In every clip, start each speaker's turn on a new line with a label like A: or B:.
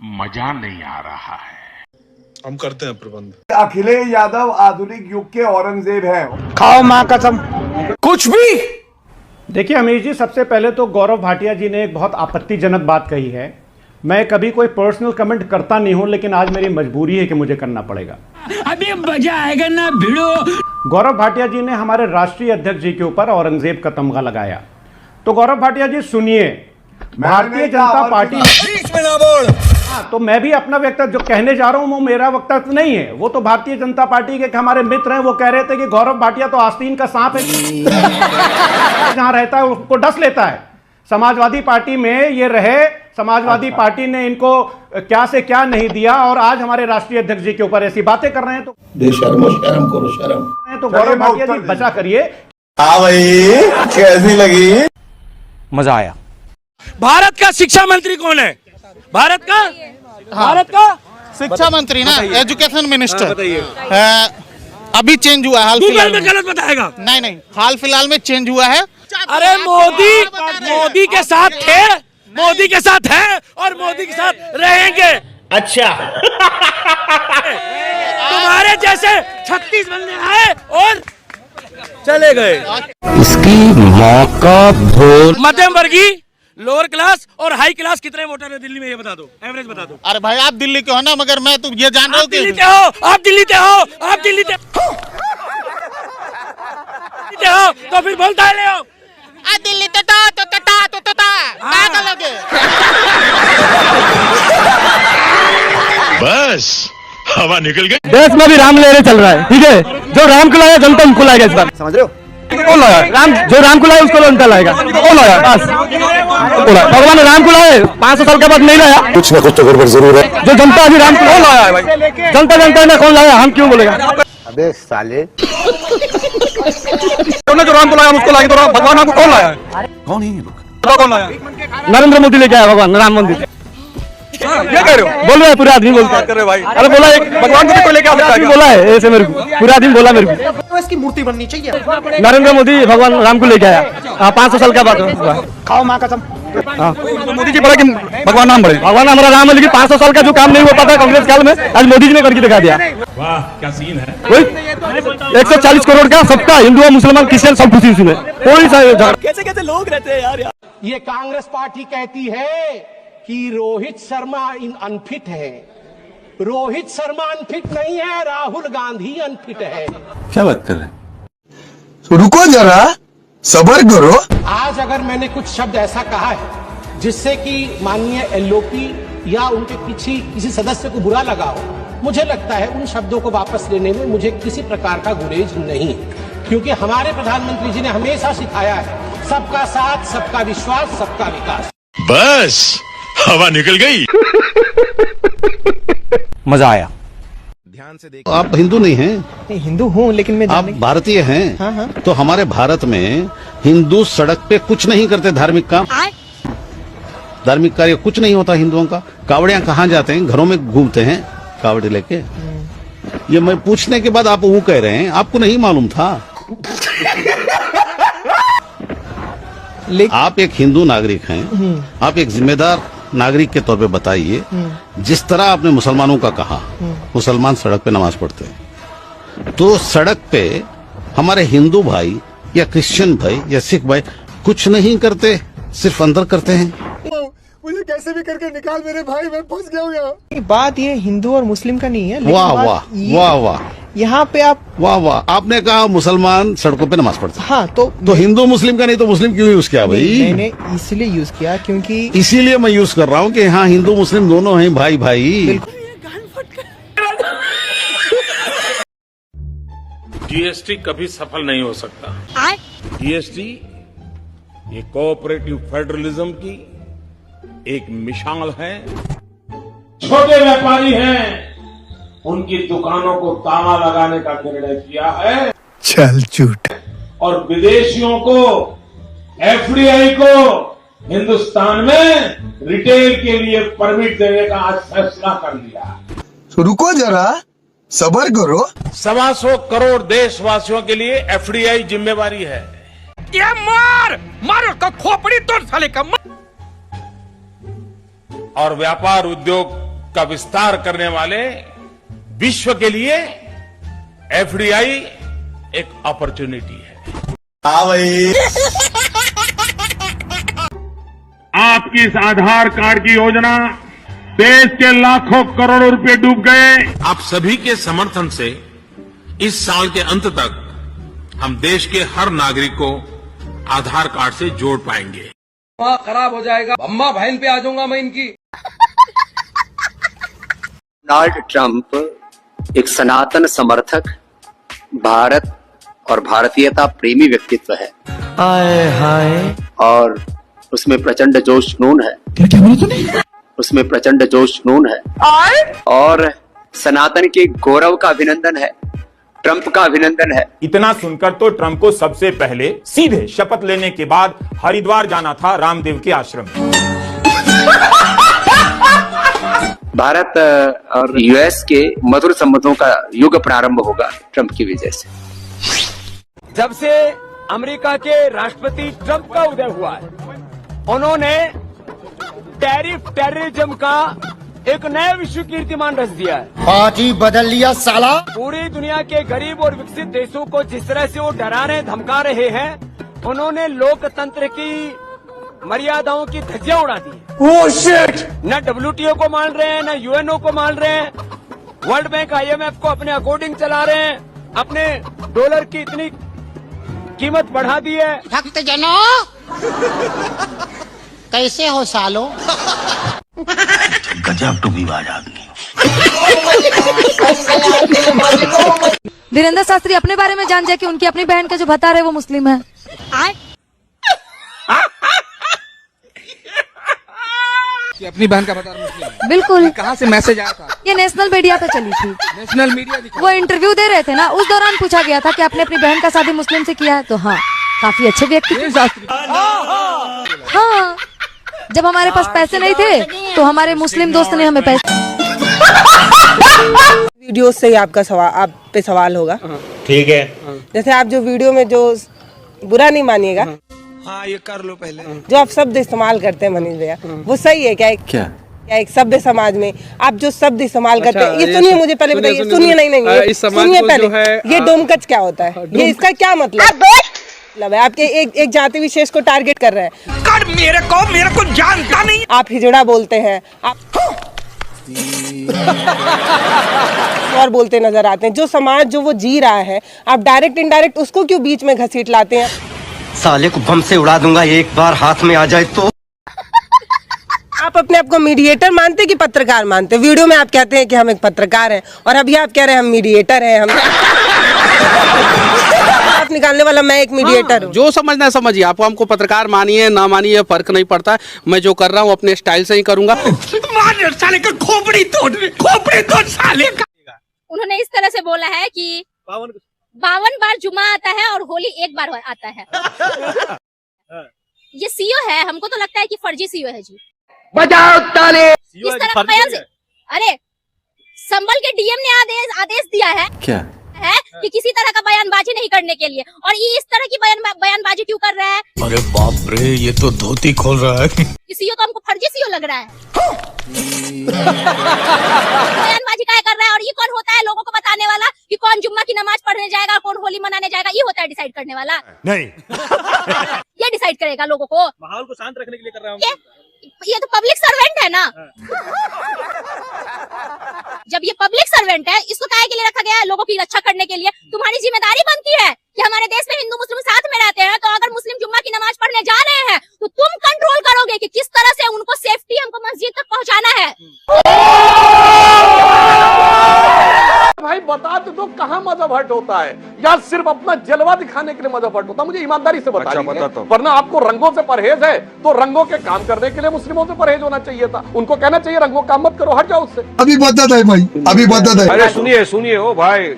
A: मजा नहीं आ रहा है।
B: हम करते हैं प्रबंध।
C: अखिलेश यादव आधुनिक युग के औरंगजेब हैं।
D: खाओ मां कसम
E: कुछ भी।
D: देखिए अमीर जी, सबसे पहले तो गौरव भाटिया जी ने एक बहुत आपत्तिजनक बात कही है। मैं कभी कोई पर्सनल कमेंट करता नहीं हूं, लेकिन आज मेरी मजबूरी है कि मुझे करना पड़ेगा।
E: अभी मजा आएगा ना भिड़ो।
D: गौरव भाटिया जी ने हमारे राष्ट्रीय अध्यक्ष जी के ऊपर औरंगजेब का तमगा लगाया। तो गौरव भाटिया जी सुनिए, भारतीय जनता पार्टी तो मैं भी अपना वक्तव्य जो कहने जा रहा हूं वो मेरा वक्तव्य नहीं है, वो तो भारतीय जनता पार्टी के हमारे मित्र हैं। वो कह रहे थे कि गौरव भाटिया तो आस्तीन का सांप है, जहां रहता है उसको डस लेता है। समाजवादी पार्टी में ये रहे, समाजवादी पार्टी ने इनको क्या से क्या नहीं दिया, और आज हमारे राष्ट्रीय अध्यक्ष जी के ऊपर ऐसी बातें कर रहे हैं। तो
F: शर्म करो शर्म।
D: तो गौरव भाटिया जी बचा करिए।
F: हाँ भाई, कैसी लगी?
E: मजा आया। भारत का शिक्षा मंत्री कौन है? भारत का
G: शिक्षा मंत्री ना, एजुकेशन मिनिस्टर। अभी चेंज हुआ है हाल फिलहाल में।
E: गलत बताएगा।
G: नहीं, हाल फिलहाल में चेंज हुआ है।
E: अरे मोदी के साथ थे, मोदी के साथ हैं और मोदी के साथ रहेंगे। अच्छा तुम्हारे जैसे 36 बंदे आए और चले गए।
F: इसकी मौका भोल।
E: मध्यम वर्गीय, लोअर क्लास और हाई क्लास कितने वोटर है दिल्ली में, ये बता दो, एवरेज बता दो।
G: अरे भाई आप दिल्ली के हो ना, मगर मैं तो ये जान रहा हूँ कि
E: आप दिल्ली के हो तो फिर बोलता है ले आओ।
G: दिल्ली तो
A: बस हवा निकल गई।
D: देश में भी राम लहरे चल रहा है, ठीक है। जो राम को लाया जनता उनको लाएगा इस बार, समझ रहे हो? कौन लाया? राम, जो राम को लाया उसको जनता लाएगा। कौन लाया? बस भगवान राम को लाए, 500 साल के बाद नहीं लाया।
F: कुछ ना कुछ तो गड़बड़ जरूर है।
D: जो जनता अभी राम को कौन लाया है भाई? जनता ने कौन लाया, हम क्यों बोलेगा?
F: अबे साले,
D: जो राम को लाया उसको लाएगा, तो भगवान हमको कौन लाया है?
F: कौन है ये लोग?
D: कौन लाया? नरेंद्र मोदी लेके आया भगवान राम मंदिर। क्या कह रहे हो? बोल रहे हैं, पूरे आदमी बोलते हैं भाई। अरे बोला एक भगवान को लेके आ सकता है, बोला है ऐसे मेरे को, पूरा आदमी बोला मेरे को।
H: तो इसकी मूर्ति बननी चाहिए।
D: नरेंद्र मोदी भगवान राम को लेके आया 500 साल का बाद।
H: खाओ मां कसम।
D: मोदी जी बोला कि भगवान नाम बढ़े, भगवान हमारा राम है, लेकिन 500 साल का जो काम नहीं हो पाता कांग्रेस काल में, आज मोदी जी ने करके दिखा दिया।
A: वाह क्या सीन है।
D: वही 140 करोड़ का सबका, हिंदू और मुसलमान क्रिश्चियन सब खुशी में। कोई सा
E: कैसे लोग रहते हैं यार।
H: ये कांग्रेस पार्टी कहती है कि रोहित शर्मा अनफिट है। रोहित शर्मा अनफिट नहीं है, राहुल गांधी अनफिट है।
F: क्या बात कर रहे हैं? तो रुको जरा, सब्र करो।
H: आज अगर मैंने कुछ शब्द ऐसा कहा है जिससे कि माननीय एलओपी या उनके पीछे किसी सदस्य को बुरा लगा हो, मुझे लगता है उन शब्दों को वापस लेने में मुझे किसी प्रकार का गुरेज नहीं, क्योंकि हमारे प्रधानमंत्री जी ने हमेशा सिखाया है सबका साथ, सबका विश्वास, सबका विकास।
A: बस हवा निकल गई।
E: मजा आया।
I: ध्यान से देखिए, आप हिंदू नहीं हैं?
H: हिंदू हूँ, लेकिन मैं
I: आप भारतीय हैं। हाँ। तो हमारे भारत में हिंदू सड़क पे कुछ नहीं करते, धार्मिक काम, धार्मिक कार्य कुछ नहीं होता हिंदुओं का। कावड़ियां कहाँ जाते हैं? घरों में घूमते हैं कावड़े लेके। ये मैं पूछने के बाद आप वो कह रहे हैं, आपको नहीं मालूम था? आप एक हिंदू नागरिक हैं, आप एक जिम्मेदार नागरिक के तौर पे बताइए, जिस तरह आपने मुसलमानों का कहा, मुसलमान सड़क पे नमाज पढ़ते हैं, तो सड़क पे हमारे हिंदू भाई या क्रिश्चियन भाई या सिख भाई कुछ नहीं करते, सिर्फ अंदर करते हैं।
C: मुझे कैसे भी करके निकाल मेरे भाई, मैं फंस गया हूँ यहाँ।
H: बात ये हिंदू और मुस्लिम का नहीं है।
I: वाह वाह वाह वाह,
H: यहाँ पे आप
I: वाह वाह, आपने कहा मुसलमान सड़कों पे नमाज पढ़ते हैं।
H: हाँ, तो
I: हिंदू मुस्लिम का नहीं तो मुस्लिम क्यों यूज किया भाई?
H: मैंने इसलिए यूज किया क्योंकि
I: इसीलिए मैं यूज कर रहा हूँ कि हाँ हिंदू मुस्लिम दोनों हैं भाई भाई।
A: जीएसटी कभी सफल नहीं हो सकता। जीएसटी ये कोऑपरेटिव फेडरलिज्म की एक मिसाल है। छोटे व्यापारी हैं, उनकी दुकानों को ताला लगाने का निर्णय किया है।
F: चल झूठ।
A: और विदेशियों को, एफडीआई को हिंदुस्तान में रिटेल के लिए परमिट देने का आज फैसला कर लिया।
F: तो रुको जरा, सब्र करो।
A: 125 करोड़ देशवासियों के लिए एफडीआई जिम्मेवारी है।
E: ये मार उसका खोपड़ी तोड़ साले का।
A: और व्यापार उद्योग का विस्तार करने वाले विश्व के लिए एफडीआई एक अपॉर्चुनिटी है।
J: आपकी इस आधार कार्ड की योजना देश के लाखों करोड़ों रुपए डूब गए।
A: आप सभी के समर्थन से इस साल के अंत तक हम देश के हर नागरिक को आधार कार्ड से जोड़ पाएंगे।
E: खराब हो जाएगा, अम्मा बहन पे आ जाऊंगा मैं इनकी।
K: डोनाल्ड ट्रंप एक सनातन समर्थक, भारत और भारतीयता प्रेमी व्यक्तित्व है।
E: हाय हाय।
K: और उसमें प्रचंड जोश जुनून है। क्या बोला तूने? उसमें प्रचंड जोश जुनून है और सनातन के गौरव का अभिनंदन है, ट्रंप का अभिनंदन है।
J: इतना सुनकर तो ट्रंप को सबसे पहले सीधे शपथ लेने के बाद हरिद्वार जाना था, रामदेव के आश्रम में।
K: भारत और यूएस के मधुर संबंधों का युग प्रारंभ होगा ट्रंप की वजह से।
E: जब से अमेरिका के राष्ट्रपति ट्रंप का उदय हुआ है, उन्होंने टेररिज्म का एक नया विश्व कीर्तिमान रच दिया है।
F: पार्टी बदल लिया साला।
E: पूरी दुनिया के गरीब और विकसित देशों को जिस तरह से वो डरा रहे, धमका रहे हैं, उन्होंने लोकतंत्र की मर्यादाओं की धज्जियां उड़ा दी। Oh shit! न WTO को मान रहे हैं, न UNO को मान रहे हैं, वर्ल्ड बैंक IMF को अपने अकॉर्डिंग चला रहे हैं, अपने डॉलर की इतनी कीमत बढ़ा दी है।
G: भक्त जनों, कैसे हो सालो?
I: गजब टूबीबाज आदमी।
L: वीरेंद्र शास्त्री अपने बारे में जान जाए कि उनकी अपनी बहन का जो भतार है वो मुस्लिम है।
E: कि अपनी बहन का भतार मुस्लिम है।
L: बिल्कुल।
E: कहाँ से मैसेज आया था?
L: ये नेशनल मीडिया पे चली थी।
E: नेशनल मीडिया
L: वो इंटरव्यू दे रहे थे ना, उस दौरान पूछा गया था कि आपने अपनी बहन का शादी मुस्लिम से किया है, तो हाँ, काफी अच्छे व्यक्ति थे। हाँ, जब हमारे पास पैसे नहीं थे तो हमारे मुस्लिम दोस्त ने हमें पैसे।
M: वीडियो से ही आपका सवाल, आप पे सवाल होगा। ठीक है। जैसे आप जो वीडियो में जो बुरा नहीं मानिएगा,
E: हाँ ये कर लो पहले।
M: जो आप शब्द इस्तेमाल करते हैं मनीष भैया, वो सही है क्या? क्या एक सभ्य समाज में आप जो शब्द इस्तेमाल करते हैं, ये सुनिए, मुझे पहले बताइए। सुनिए, नहीं, सुनिए पहले, ये डोमकच क्या होता है? ये इसका क्या मतलब है? आपके एक जाति विशेष को टारगेट कर रहे हैं।
E: मेरे को जानता नहीं।
M: आप हिजड़ा बोलते हैं, आप और बोलते नजर आते हैं। जो समाज जो वो जी रहा है, आप डायरेक्ट इनडायरेक्ट उसको क्यों बीच में घसीट लाते हैं?
F: साले को बम से उड़ा दूंगा एक बार हाथ में आ जाए तो।
M: आप अपने आप को मीडिएटर मानते हैं कि पत्रकार मानते हैं? वीडियो में आप कहते हैं कि हम एक पत्रकार हैं और अभी आप कह रहे हैं हम मीडिएटर हैं। हम आप निकालने वाला मैं एक मीडिएटर हूँ।
E: जो समझना है समझिए, आप हमको पत्रकार मानिए ना मानिए फर्क नहीं पड़ता। मैं जो कर रहा हूँ अपने स्टाइल से ही करूंगा। साले का खोपड़ी तोड़ साले का।
L: उन्होंने इस तरह से बोला है कि 52 बार जुमा आता है और होली एक बार आता है। ये सीओ है, हमको तो लगता है कि फर्जी सीओ है जी।
E: बजाओ ताले।
L: इस तरह का बयान से, अरे संबल के डीएम ने आदेश दिया है क्या है कि किसी तरह का बयानबाजी नहीं करने के लिए, और ये इस तरह की बयानबाजी क्यों कर रहा है?
F: अरे बाप रे, ये तो धोती खोल रहा है।
L: सीओ तो हमको फर्जी सीओ लग रहा है। बयानबाजी क्या कर रहा है? और ये कौन होता है लोगों को बताने वाला कि कौन जुम्मा की नमाज पढ़ने जाएगा, कौन होली मनाने जाएगा? ये होता है डिसाइड करने वाला?
J: नहीं।
L: ये डिसाइड करेगा लोगों को।
E: माहौल को शांत रखने के लिए कर रहा हूँ।
L: ये तो पब्लिक सर्वेंट है ना। जब ये पब्लिक सर्वेंट है, इसको काहे के लिए रखा गया है? लोगों की रक्षा करने के लिए। तुम्हारी जिम्मेदारी बनती है कि हमारे देश में हिंदू मुस्लिम साथ में रहते हैं, तो अगर मुस्लिम जुम्मा की नमाज पढ़ने जा रहे हैं तो तुम कंट्रोल करोगे कि किस तरह से उनको सेफ्टी हमको मस्जिद तक पहुंचाना है।
H: भाई बता तो कहाँ मजहब हट होता है, या सिर्फ अपना जलवा दिखाने के लिए मजहब हट होता है? मुझे ईमानदारी से बता दीजिए। वरना आपको रंगों से परहेज है तो रंगों के काम करने के लिए मुस्लिमों से परहेज होना चाहिए था। उनको कहना चाहिए रंगों काम मत करो, हट जाओ उससे।
F: अभी बदत है भाई, अभी बदत है।
J: अरे सुनिए ओ भाई,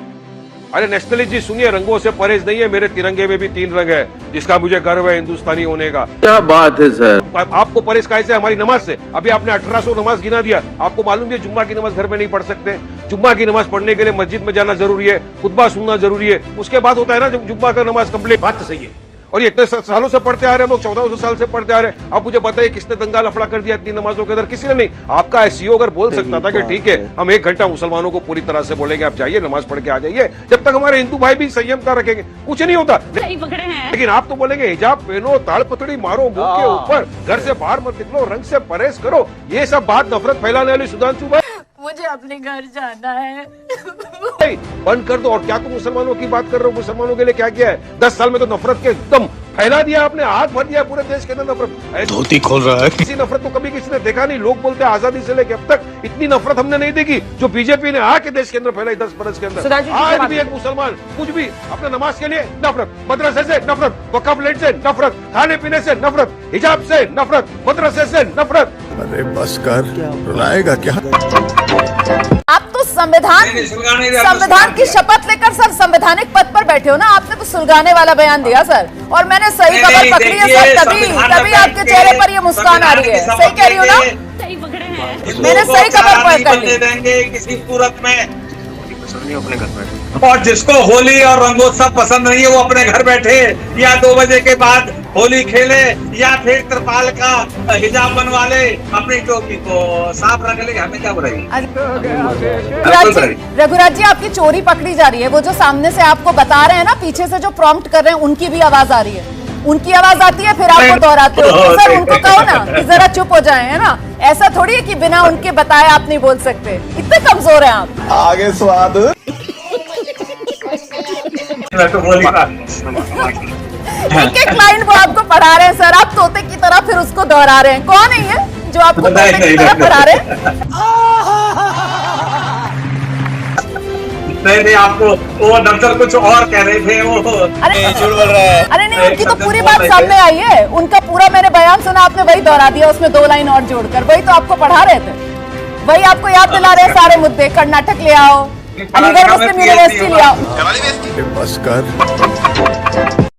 J: अरे नेशनलिस्ट जी सुनिए, रंगों से परहेज नहीं है। मेरे तिरंगे में भी 3 रंग है, जिसका मुझे गर्व है हिंदुस्तानी होने का।
F: क्या बात है सर।
J: आपको परहेज कैसे? हमारी नमाज से। अभी आपने 1800 नमाज गिना दिया। आपको मालूम है जुम्मा की नमाज घर में नहीं पढ़ सकते। जुम्मा की नमाज पढ़ने के लिए मस्जिद में जाना जरूरी है, खुतबा सुनना जरूरी है, उसके बाद होता है ना जुम्मा का नमाज कंप्लीट। बात तो सही है, और ये इतने सालों से पढ़ते आ रहे हैं, हम लोग 1400 साल से पढ़ते आ रहे हैं। आप मुझे बताइए किसने दंगा लफड़ा कर दिया इतनी नमाजों के अंदर? किसी ने नहीं। आपका एसईओ अगर बोल सकता था कि ठीक है हम 1 घंटा मुसलमानों को पूरी तरह से बोलेंगे आप जाइए नमाज पढ़ के आ जाइए, जब तक हमारे हिंदू भाई भी संयमता रखेंगे कुछ नहीं होता। लेकिन आप तो बोलेंगे हिजाब पहनो, ताड़पत्री मारो मुंह के ऊपर, घर से बाहर मत निकलो, रंग से परहेज करो, ये सब बात नफरत फैलाने वाली सुधांशु भाई
L: मुझे अपने घर जाना है।
J: बंद कर दो। और क्या तुम मुसलमानों की बात कर रहे हो? मुसलमानों के लिए क्या किया है? 10 साल में तो नफरत के एकदम फैला दिया आपने, आग भर दिया पूरे देश के अंदर नफरत।
F: धोती खोल रहा है।
J: किसी नफरत को कभी किसी ने देखा नहीं। लोग बोलते हैं आजादी से लेकर अब तक इतनी नफरत हमने नहीं देखी जो बीजेपी ने आके देश के अंदर फैलाई 10 बरस के अंदर। आज भी एक मुसलमान कुछ भी अपने नमाज के लिए नफरत, मदरसे से नफरत, वक्फ प्लेट से नफरत, खाने पीने से नफरत, हिजाब से नफरत, मदरसे से नफरत।
F: अरे बस कर, रुलाएगा क्या?
L: आप तो संविधान की शपथ लेकर सर संवैधानिक पद पर बैठे हो ना, आपने तो सुलगाने वाला बयान दिया सर, और मैंने सही खबर पकड़ी है सर, तभी आपके चेहरे पर ये मुस्कान आ रही है। सही कह रही हूँ ना? मैंने सही खबर पकड़ ली।
E: देंगे किसी सूरत में अपने घर बैठे, और जिसको होली और रंगोत्सव पसंद नहीं है वो अपने घर बैठे या 2 बजे के बाद होली खेले या फिर त्रिपाल का हिजाब बनवा ले, अपनी टोपी को साफ रख ले, हमें क्या बुराई?
L: रघुराज जी आपकी चोरी पकड़ी जा रही है। वो जो सामने से आपको बता रहे हैं ना, पीछे से जो प्रॉम्प्ट कर रहे हैं उनकी भी आवाज आ रही है, उनकी आवाज आती है, फिर आपको दोहराते हो। तो सर उनको कहो ना कि जरा चुप हो जाए, है ना? ऐसा थोड़ी है कि बिना उनके बताए आप नहीं बोल सकते। इतने कमजोर हैं आप।
F: आगे स्वाद।
L: एक क्लाइंट को आपको पढ़ा रहे हैं सर, आप तोते की तरह फिर उसको दोहरा रहे हैं। कौन है ये जो आपको तोते की तरह पढ़ा रहे हैं?
E: नहीं, आपको वो दरअसल कुछ और कह रहे थे वो।
L: अरे नहीं, उनकी तो पूरी बात सामने आई है, उनका पूरा मैंने बयान सुना, आपने वही दोहरा दिया, उसमें 2 लाइन और जोड़कर। वही तो आपको पढ़ा रहे थे, वही आपको याद दिला रहे हैं सारे मुद्दे। कर्नाटक ले आओ, अलीगढ़ मुस्लिम यूनिवर्सिटी ले आओ।
F: बस कर।